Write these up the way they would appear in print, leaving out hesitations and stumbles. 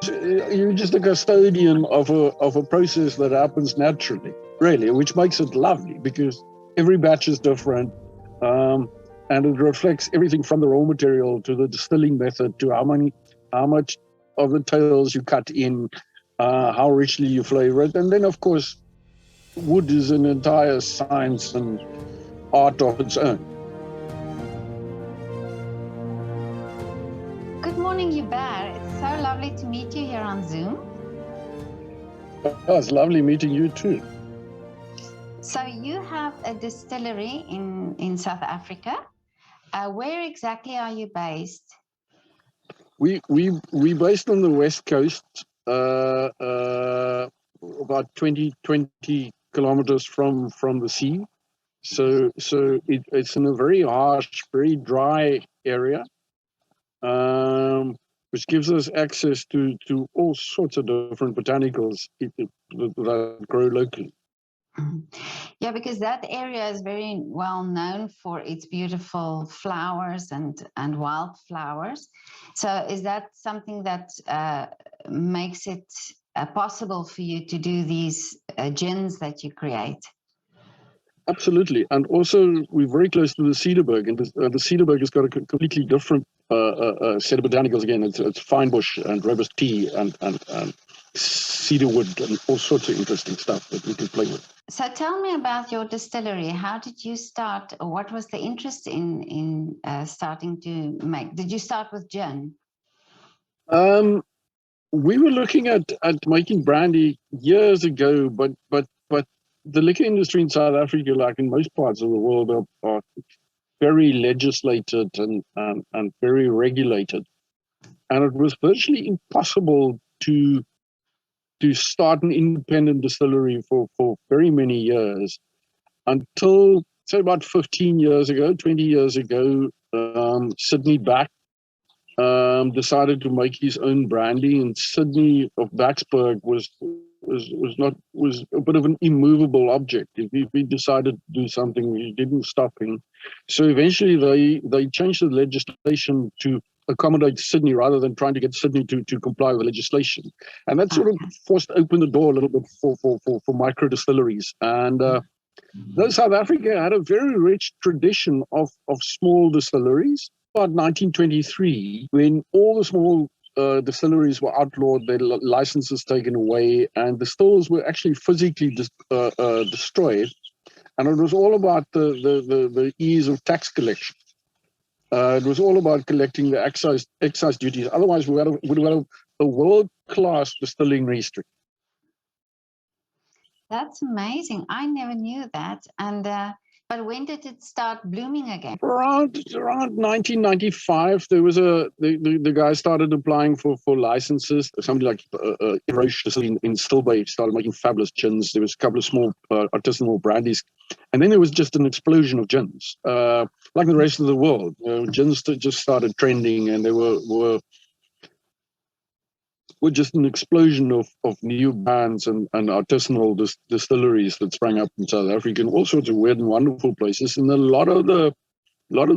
you're just a custodian of a process that happens naturally, really, which makes it lovely because every batch is different, and it reflects everything from the raw material to the distilling method to how much of the tails you cut in, how richly you flavor it, and then of course, wood is an entire science and art of its own. Good morning, Joubert. It's so lovely to meet you here on Zoom. Oh, it's lovely meeting you too. So you have a distillery in South Africa. Where exactly are you based? We based on the west coast, about 20 kilometers from the sea. So it's in a very harsh, very dry area, which gives us access to all sorts of different botanicals that grow locally. Yeah, because that area is very well known for its beautiful flowers and wildflowers. So is that something that makes it possible for you to do these gins that you create? Absolutely, and also we're very close to the Cederberg, and the Cederberg has got a completely different set of botanicals. Again, it's fine bush and robust tea and cedarwood and all sorts of interesting stuff that we can play with. So tell me about your distillery. How did you start? What was the interest in starting to make? Did you start with gin? We were looking at making brandy years ago, but the liquor industry in South Africa, like in most parts of the world, are very legislated and very regulated, and it was virtually impossible to start an independent distillery for very many years until, say, about 15 years ago, 20 years ago. Sydney Back decided to make his own brandy, and Sydney of Backsburg was a bit of an immovable object. If he decided to do something, he didn't stop him. So eventually they changed the legislation to accommodate Sydney rather than trying to get Sydney to comply with the legislation. And that sort of forced open the door a little bit for micro distilleries. And though South Africa had a very rich tradition of small distilleries, about 1923, when all the small distilleries were outlawed, their licenses taken away, and the stills were actually physically destroyed. And it was all about the ease of tax collection. It was all about collecting the excise duties. Otherwise, we would have a world-class distilling industry. That's amazing. I never knew that. And but when did it start blooming again? Around 1995, there was the guy started applying for licenses. Somebody like Roche in Stilbay started making fabulous gins. There was a couple of small artisanal brandies, and then there was just an explosion of gins. Like the rest of the world, gins just started trending, and there were just an explosion of new brands and artisanal distilleries that sprang up in South Africa, and all sorts of weird and wonderful places. And a lot of the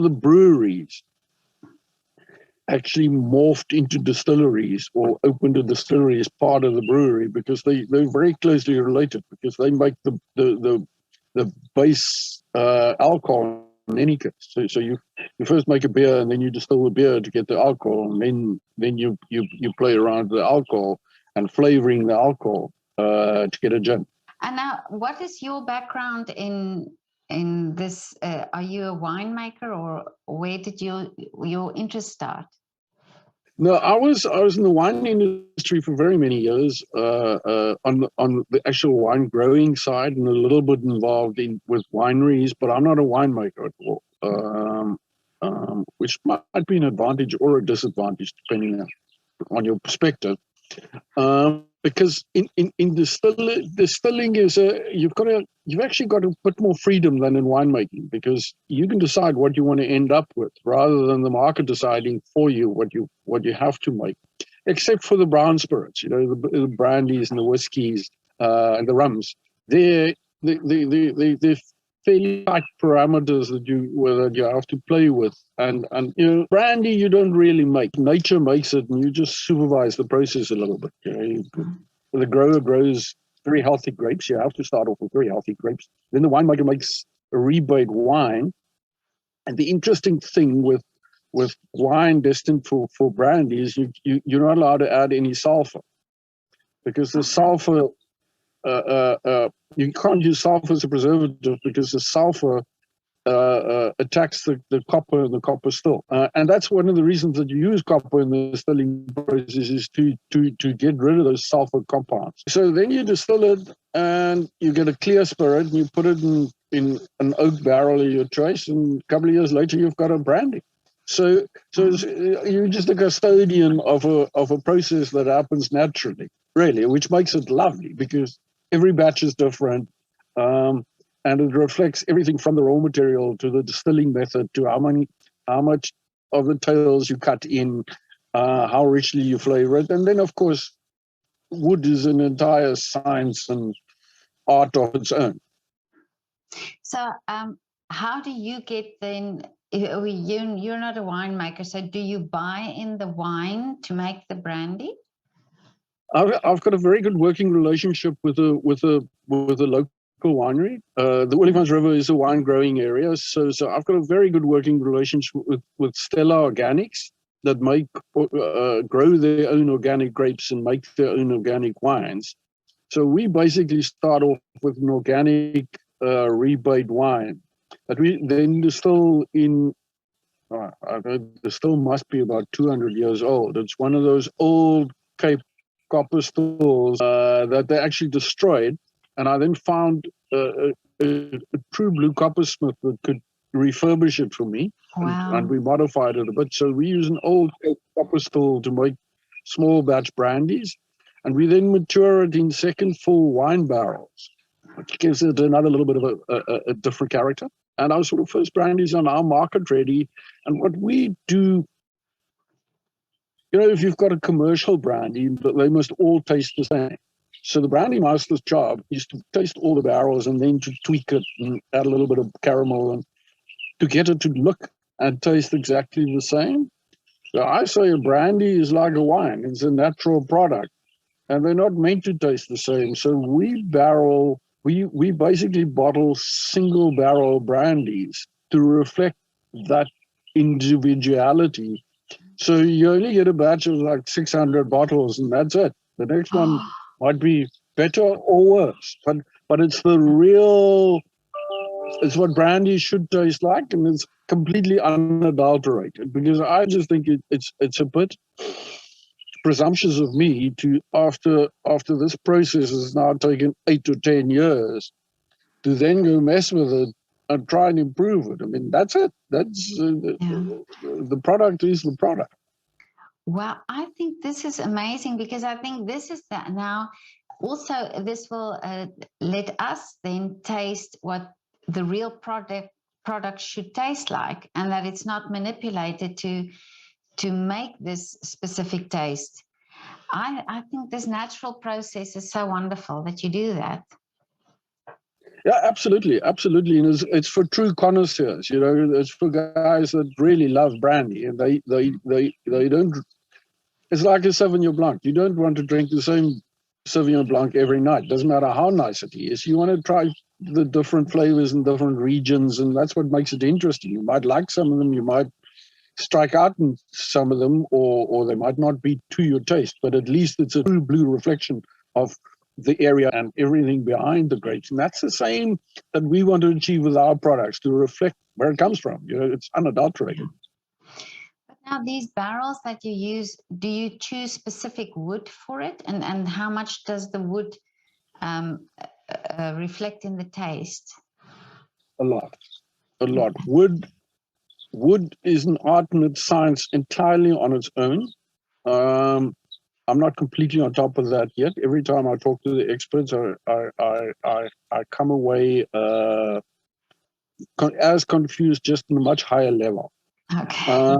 breweries actually morphed into distilleries or opened a distillery as part of the brewery because they're very closely related, because they make the base alcohol in any case. So you first make a beer, and then you distill the beer to get the alcohol, and then you play around with the alcohol and flavoring the alcohol to get a gin. And now, what is your background in this? Are you a winemaker, or where did your interest start? No, I was in the wine industry for very many years, on the actual wine growing side, and a little bit involved with wineries. But I'm not a winemaker at all, which might be an advantage or a disadvantage depending on your perspective. Because in distilling is you've actually got a bit more freedom than in winemaking, because you can decide what you want to end up with rather than the market deciding for you what you have to make, except for the brown spirits, the brandies and the whiskies and the rums. They're fairly tight parameters that you have to play with. And brandy you don't really make. Nature makes it, and you just supervise the process a little bit. The grower grows very healthy grapes. You have to start off with very healthy grapes. Then the winemaker makes a rebate wine. And the interesting thing with wine destined for brandy is you're not allowed to add any sulfur, because the sulfur you can't use sulfur as a preservative, because the sulfur attacks the copper and the copper still. And that's one of the reasons that you use copper in the distilling process, is to get rid of those sulfur compounds. So then you distill it and you get a clear spirit, and you put it in an oak barrel of your choice, and a couple of years later you've got a brandy. So you're just a custodian of a process that happens naturally, really, which makes it lovely, because every batch is different. And it reflects everything from the raw material to the distilling method to how much of the tails you cut in, how richly you flavor it. And then, of course, wood is an entire science and art of its own. So how do you get then, you're not a winemaker, so do you buy in the wine to make the brandy? I've got a very good working relationship with a local winery. The Olifants River is a wine growing area, so I've got a very good working relationship with Stella Organics that grow their own organic grapes and make their own organic wines. So we basically start off with an organic rebate wine that we then distill in. The still must be about 200 years old. It's one of those old Cape copper stills that they actually destroyed. And I then found a true blue coppersmith that could refurbish it for me. Wow. And we modified it a bit. So we use an old copper still to make small batch brandies. And we then mature it in second full wine barrels, which gives it another little bit of a different character. And our sort of first brandies are now market ready. And what we do, if you've got a commercial brandy, they must all taste the same. So the brandy master's job is to taste all the barrels and then to tweak it and add a little bit of caramel and to get it to look and taste exactly the same. So I say a brandy is like a wine. It's a natural product, and they're not meant to taste the same. So we basically bottle single barrel brandies to reflect that individuality. So you only get a batch of like 600 bottles, and that's it. The next one might be better or worse, but it's the real. It's what brandy should taste like, and it's completely unadulterated. Because I just think it's a bit presumptuous of me to, after this process has now taken 8 to 10 years, to then go mess with it and try and improve it. I mean, that's it. That's the product is the product. Well, I think this is amazing, because I think this is that now. Also, this will let us then taste what the real product should taste like, and that it's not manipulated to make this specific taste. I think this natural process is so wonderful that you do that. Yeah, absolutely, and it's for true connoisseurs. It's for guys that really love brandy, and they don't. It's like a Sauvignon Blanc. You don't want to drink the same Sauvignon Blanc every night. Doesn't matter how nice it is. You want to try the different flavors in different regions, and that's what makes it interesting. You might like some of them, you might strike out in some of them, or they might not be to your taste, but at least it's a true blue reflection of the area and everything behind the grapes. And that's the same that we want to achieve with our products, to reflect where it comes from. It's unadulterated. Now, these barrels that you use, do you choose specific wood for it? And how much does the wood reflect in the taste? A lot. Wood is an art and it's science entirely on its own. I'm not completely on top of that yet. Every time I talk to the experts, I come away as confused, just in a much higher level. Okay.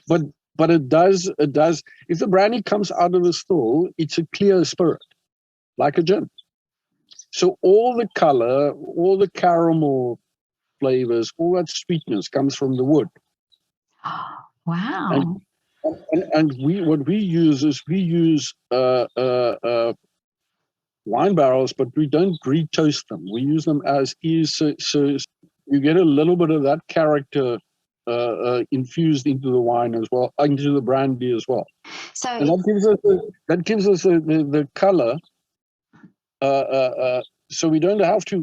But it does. If the brandy comes out of the still, it's a clear spirit, like a gin. So all the color, all the caramel flavors, all that sweetness comes from the wood. Wow. And what we use is we use wine barrels, but we don't re-toast them. We use them as is, so you get a little bit of that character infused into the wine as well, into the brandy as well. So And that gives us the color. So we don't have to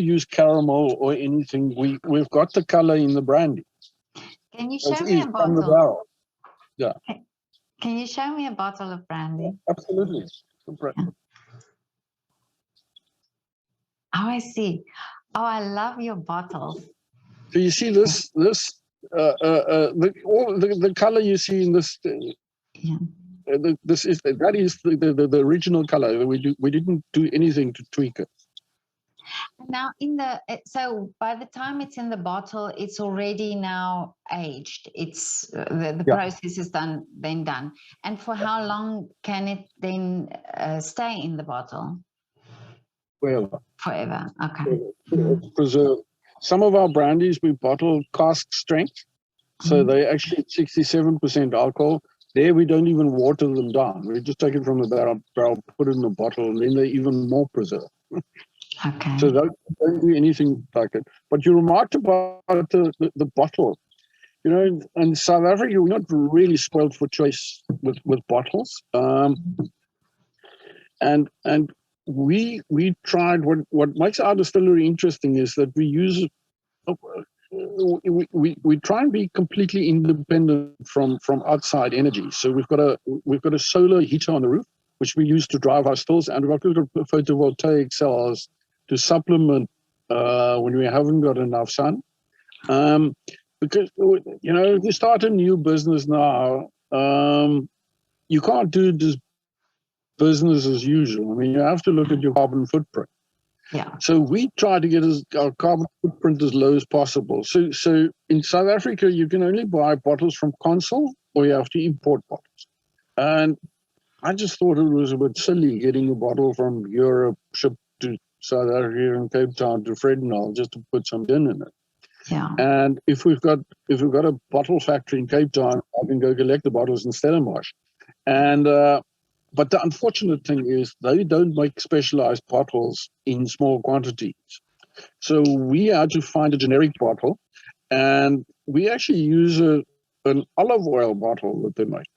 use caramel or anything. We've got the color in the brandy. can you It show me is a from the bottle? barrel. Yeah, Can you show me a bottle of brandy? absolutely. Yeah. Oh, I see. Oh, I love your bottles. So you see the color you see in this. Yeah. That is the original color. We didn't do anything to tweak it. Now, so by the time it's in the bottle, it's already now aged. It's the Yeah. process is done. And for how long can it then stay in the bottle? Well, Forever. Okay. it's preserved. Some of our brandies we bottle cask strength, so they actually 67% alcohol. There we don't even water them down. We just take it from the barrel, put it in a bottle, and then they're even more preserved. Okay. So don't do anything like it. But you remarked about the bottle. You know, in South Africa, we're not really spoiled for choice with bottles. And we tried what makes our distillery interesting is that we use we try and be completely independent from outside energy. So we've got a solar heater on the roof, which we use to drive our stills, and we've got photovoltaic cells to supplement when we haven't got enough sun. Because if you start a new business now, you can't do this business as usual. I mean, you have to look at your carbon footprint. Yeah. So we try to get our carbon footprint as low as possible. So in South Africa, you can only buy bottles from Consul, or you have to import bottles. And I just thought it was a bit silly getting a bottle from Europe shipped to South Africa and Cape Town to Fredenal just to put some gin in it. Yeah. And if we've got a bottle factory in Cape Town, I can go collect the bottles in Stellenbosch. And but the unfortunate thing is they don't make specialized bottles in small quantities. So we had to find a generic bottle, and we actually use an olive oil bottle that they make.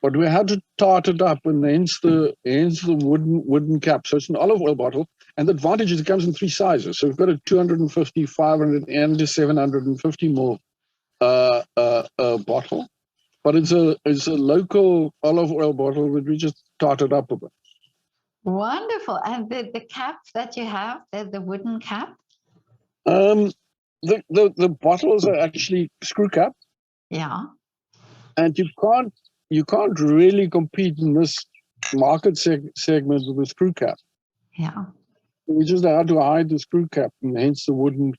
But we had to tart it up, and hence the wooden cap. So it's an olive oil bottle, and the advantage is it comes in three sizes. So we've got a 250, 500, and a 750 ml bottle. But it's a local olive oil bottle that we just tarted up a bit. Wonderful. And the cap that you have, the wooden cap? The bottles are actually screw cap. Yeah. And you can't really compete in this market segment with a screw cap. Yeah. We just had to hide the screw cap, and hence the wooden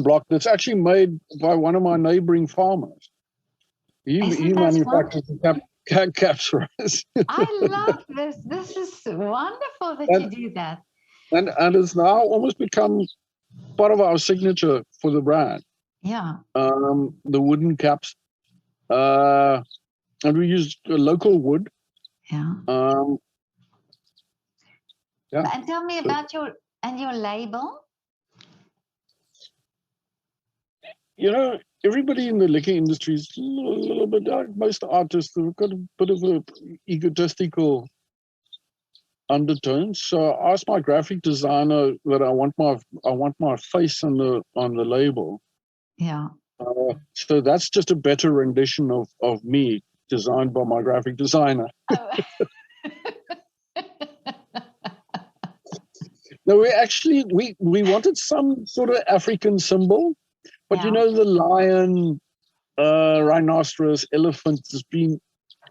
block that's actually made by one of my neighboring farmers. He manufactures the caps for us. I love this. This is wonderful that you do that. And it's now almost become part of our signature for the brand. Yeah. The wooden caps. And we use local wood. Yeah. Yeah. And tell me about your label. Everybody in the liquor industry is a little bit like most artists. They've got a bit of a egotistical undertones. So I asked my graphic designer that I want my face on the label. Yeah. So that's just a better rendition of me, designed by my graphic designer. Oh. No, we wanted some sort of African symbol, but Yeah. the lion, rhinoceros, elephant has been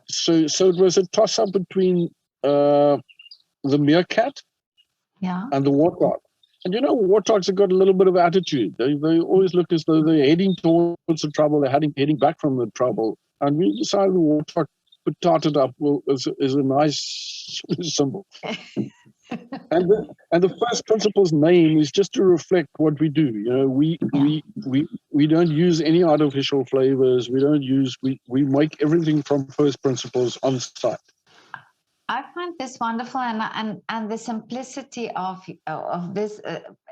so it was a toss up between the meerkat, Yeah. and the warthog. And warthogs have got a little bit of attitude. They always look as though they're heading towards the trouble. They're heading back from the trouble. And we decided the warthog tarted up is a nice symbol. And the first principles name is just to reflect what we do. You know, we don't use any artificial flavors. We make everything from first principles on site. I find this wonderful, and the simplicity of this.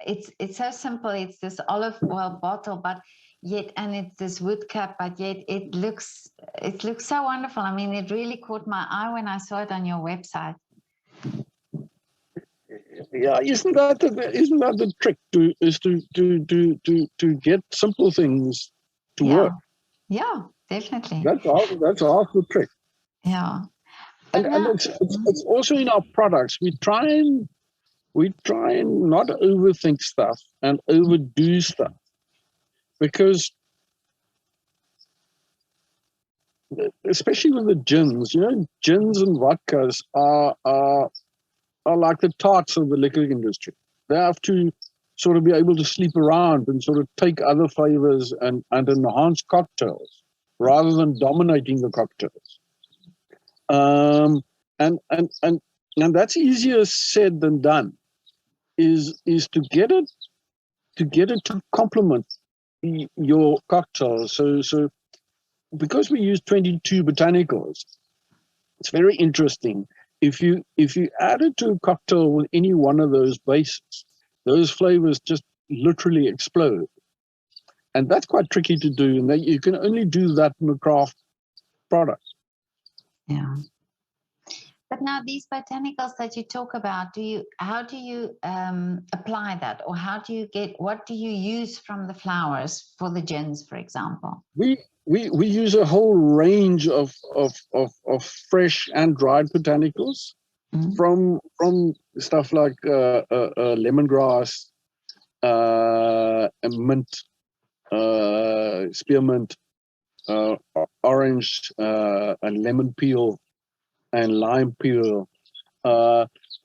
It's so simple. It's this olive oil bottle, but yet, and it's this wood cap, but yet it looks so wonderful. I mean, it really caught my eye when I saw it on your website. Yeah, isn't that the trick to get simple things to work? Yeah, definitely. That's half the trick. Yeah. And it's also in our products. We try and not overthink stuff and overdo stuff, because especially with the gins, you know, gins and vodkas are like the tarts of the liquor industry. They have to sort of be able to sleep around and sort of take other flavors and enhance cocktails rather than dominating the cocktails. And that's easier said than done. Is to get it to complement your cocktails. So because we use 22 botanicals, it's very interesting. If you add it to a cocktail with any one of those bases, those flavors just literally explode. And that's quite tricky to do. And you can only do that in a craft product. Yeah. But now these botanicals that you talk about, how do you apply that, or what do you use from the flowers for the gins, for example? We use a whole range of fresh and dried botanicals, from stuff like lemongrass, mint, spearmint, orange, and lemon peel, and lime peel,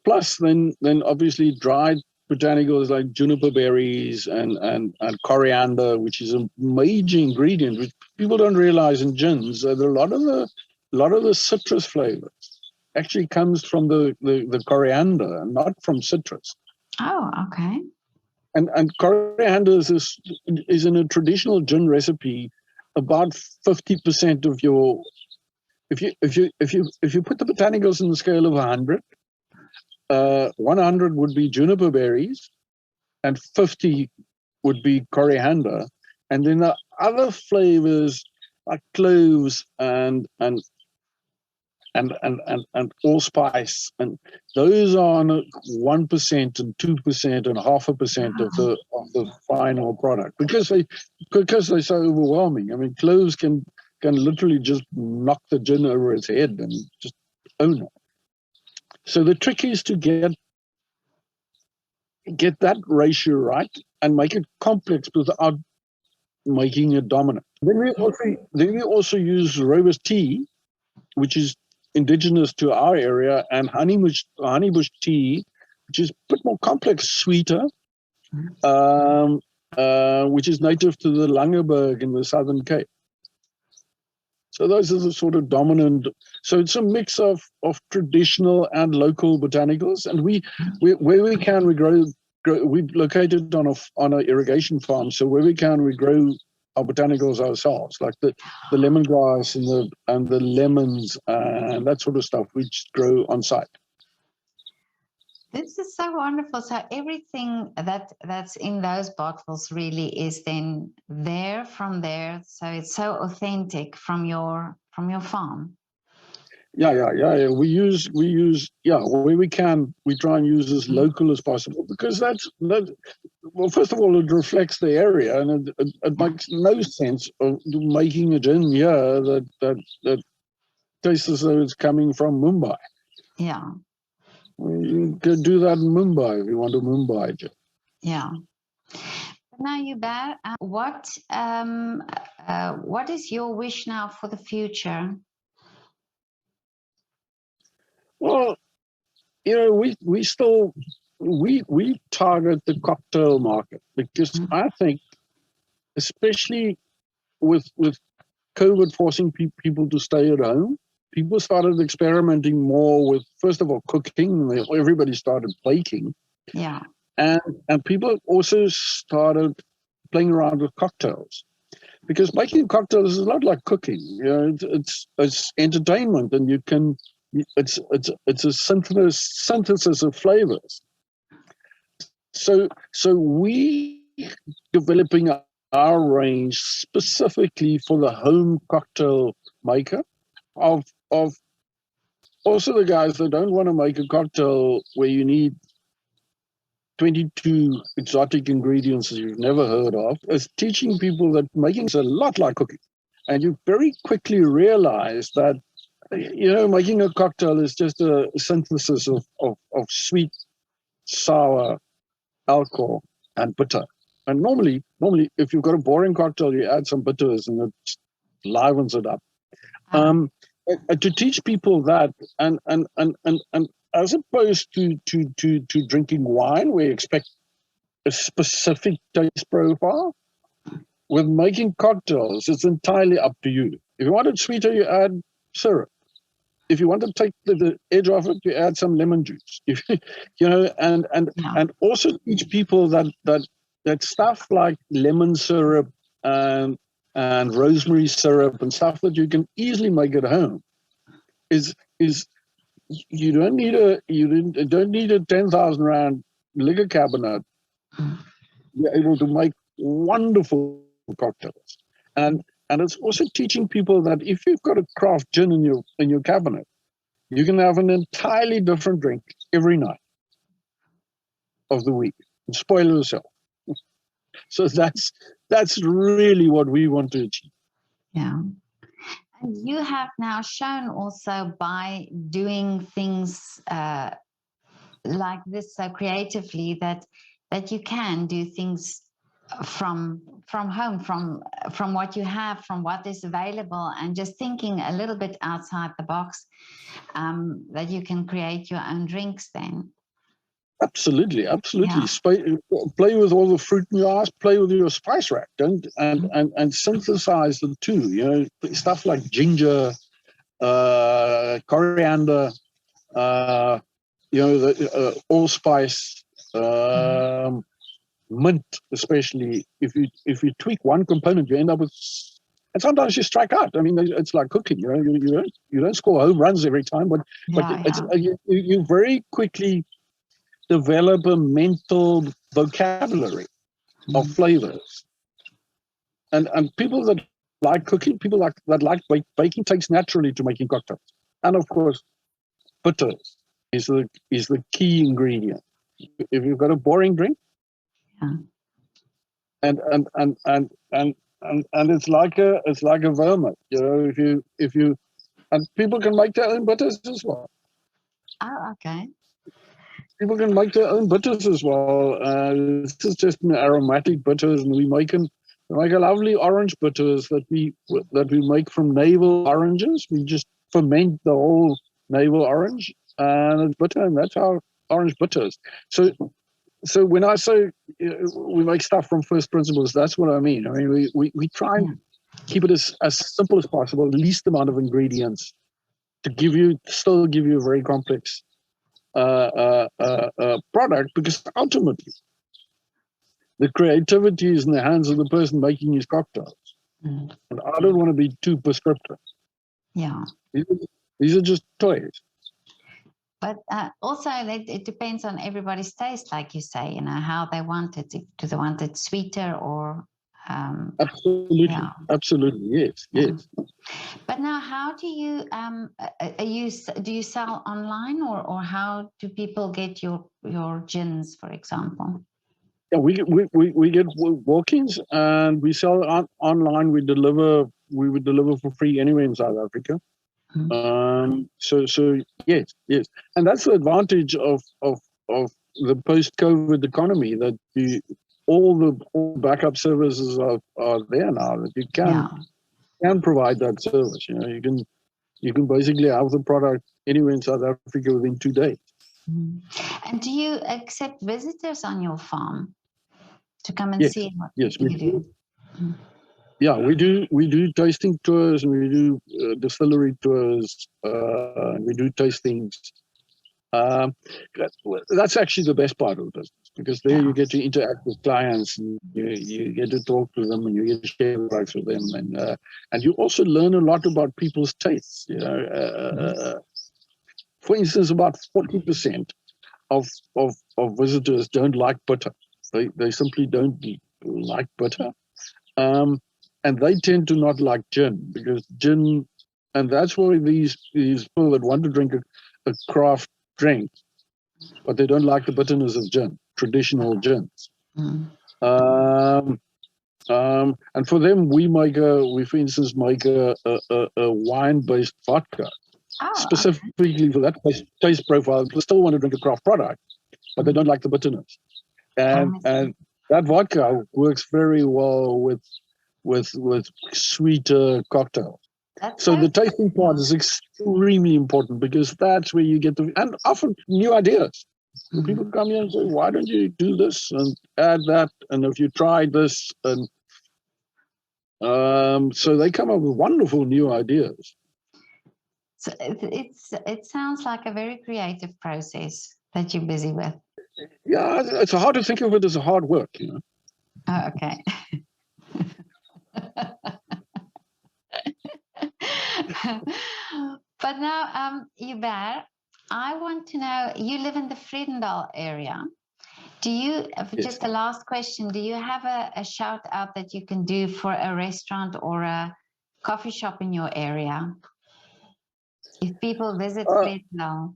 plus then obviously dried botanicals like juniper berries and coriander, which is a major ingredient which people don't realize in gins. That a lot of the citrus flavors actually comes from the coriander and not from citrus. Oh, okay. And coriander is in a traditional gin recipe about 50% of your. If you put the botanicals in the scale of 100, 100 would be juniper berries, and 50 would be coriander, and then the other flavors like cloves and allspice, and those are on 1% and 2% and 0.5% of the final product, because they're so overwhelming. I mean, cloves can literally just knock the gin over its head and just own it. So the trick is to get that ratio right and make it complex without making it dominant. Then we also use Rooibos tea, which is indigenous to our area, and honeybush tea, which is a bit more complex, sweeter, which is native to the Langeberge in the Southern Cape. So those are the sort of dominant. So it's a mix of traditional and local botanicals, and where we can, we grow. We're located on an irrigation farm, so where we can, we grow our botanicals ourselves, like the lemongrass and the lemons and that sort of stuff, which grow on site. This is so wonderful. So everything that's in those bottles really is then from there. So it's so authentic from your farm. Yeah. We use where we can, we try and use as local as possible, because that's well, first of all, it reflects the area, and it makes no sense of making a gin here that tastes as though it's coming from Mumbai. Yeah. You could do that in Mumbai if you want a Mumbai gin. Yeah. Now, Joubert, what is your wish now for the future? Well, you know, we still target the cocktail market, because I think, especially with COVID forcing people to stay at home, people started experimenting more with, first of all, cooking. Everybody started baking. Yeah. And people also started playing around with cocktails, because making cocktails is a lot like cooking. You know, it's entertainment, and it's a synthesis of flavors. So we developing our range specifically for the home cocktail maker, of also the guys that don't want to make a cocktail where you need 22 exotic ingredients that you've never heard of, is teaching people that making is a lot like cooking. And you very quickly realize that, you know, making a cocktail is just a synthesis of sweet, sour, alcohol, and bitter. And normally, if you've got a boring cocktail, you add some bitters and it livens it up. To teach people that, and as opposed to drinking wine, we expect a specific taste profile. With making cocktails, it's entirely up to you. If you want it sweeter, you add syrup. If you want to take the edge off it, you add some lemon juice. You know, and also teach people that stuff like lemon syrup and rosemary syrup and stuff that you can easily make at home is you don't need a 10,000 rand liquor cabinet. You're able to make wonderful cocktails, and it's also teaching people that if you've got a craft gin in your cabinet, you can have an entirely different drink every night of the week and spoil yourself. So that's really what we want to achieve. Yeah. And you have now shown also by doing things like this so creatively that you can do things from home, from what you have, from what is available, and just thinking a little bit outside the box, that you can create your own drinks then. Absolutely. Yeah. Play with all the fruit in your house. Play with your spice rack, and synthesize the two. You know, stuff like ginger, coriander, you know, the allspice, mint, especially. If you tweak one component, you end up with. And sometimes you strike out. I mean, it's like cooking. You know, you don't score home runs every time, but you very quickly develop a mental vocabulary of flavors, and people that like cooking, people that like baking, takes naturally to making cocktails. And of course, bitters is the key ingredient. If you've got a boring drink, and it's like a vermouth, you know. If you and people can make their own bitters as well. Oh, okay. People can make their own bitters as well. This is just an aromatic bitters, and we make a lovely orange bitters that we make from navel oranges. We just ferment the whole navel orange, and it's bitter, and that's our orange bitters. So when I say we make stuff from first principles, that's what I mean. I mean, we try and keep it as simple as possible, least amount of ingredients, to still give you a very complex product, because ultimately the creativity is in the hands of the person making his cocktails. And I don't want to be too prescriptive. Yeah. These are just toys. But also, it depends on everybody's taste, like you say, you know, how they want it. Do they want it sweeter or... Absolutely, yes. But now, how do you do you sell online, or how do people get your gins, for example? Yeah, we get walk-ins, and we sell online. We would deliver for free anywhere in South Africa. So yes, and that's the advantage of the post-COVID economy, that all the backup services are there now, that you can provide that service. You know, you can basically have the product anywhere in South Africa within 2 days. And do you accept visitors on your farm to come and see what you do? yeah, we do tasting tours, and we do distillery tours, and we do tastings. Um, that's actually the best part of the business, because there Yeah. you get to interact with clients, and you get to talk to them, and you get to share products with them, and you also learn a lot about people's tastes. For instance, about 40% of visitors don't like butter. They simply don't like butter. And they tend to not like gin, because gin, and that's why these people that want to drink a craft drink, but they don't like the bitterness of gin, traditional gins. Mm. And for them, we for instance make a wine-based vodka, Oh, specifically for that taste profile. They still want to drink a craft product, but they don't like the bitterness. And that vodka works very well with sweeter cocktails. that's So the tasting part is extremely important, because that's where you get and often new ideas. People come here and say, why don't you do this and add that? And if you try this, and so they come up with wonderful new ideas. So it sounds like a very creative process that you're busy with. Yeah, it's hard to think of it as a hard work, Oh, okay. But now, Joubert, I want to know, you live in the Vredendal area. Do you, just the last question, do you have a shout out that you can do for a restaurant or a coffee shop in your area? If people visit Vredendal.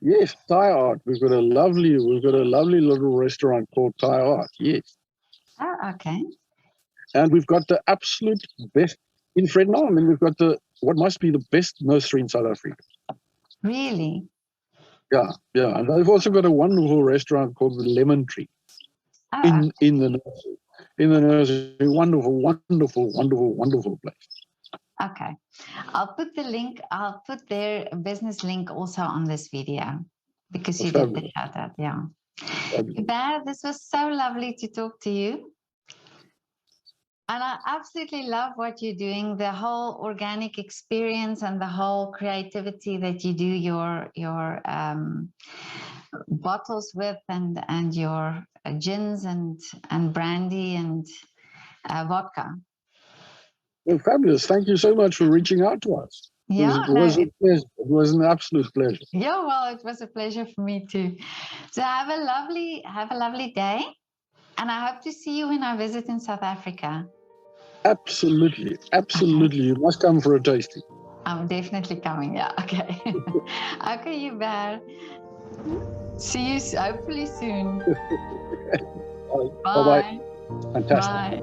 Yes, Thai art. We've got a lovely little restaurant called Thai Art. Yes. Oh, okay. And we've got the absolute best in Vredendal. I mean, we've got what must be the best nursery in South Africa. Really? Yeah. And they've also got a wonderful restaurant called the Lemon Tree in the nursery. In the nursery, wonderful place. Okay, I'll put the link. I'll put their business link also on this video, because you did the shout out. Yeah. Joubert, this was so lovely to talk to you. And I absolutely love what you're doing, the whole organic experience and the whole creativity that you do your bottles with, and your gins and brandy and vodka. Well, fabulous. Thank you so much for reaching out to us. Yeah, it was a pleasure. It was an absolute pleasure. Yeah, well, it was a pleasure for me too. So have a lovely day, and I hope to see you when I visit in South Africa. Absolutely. You must come for a tasting. I'm definitely coming. Yeah. Okay. Okay, Joubert. See you hopefully soon. Bye. Fantastic. Bye.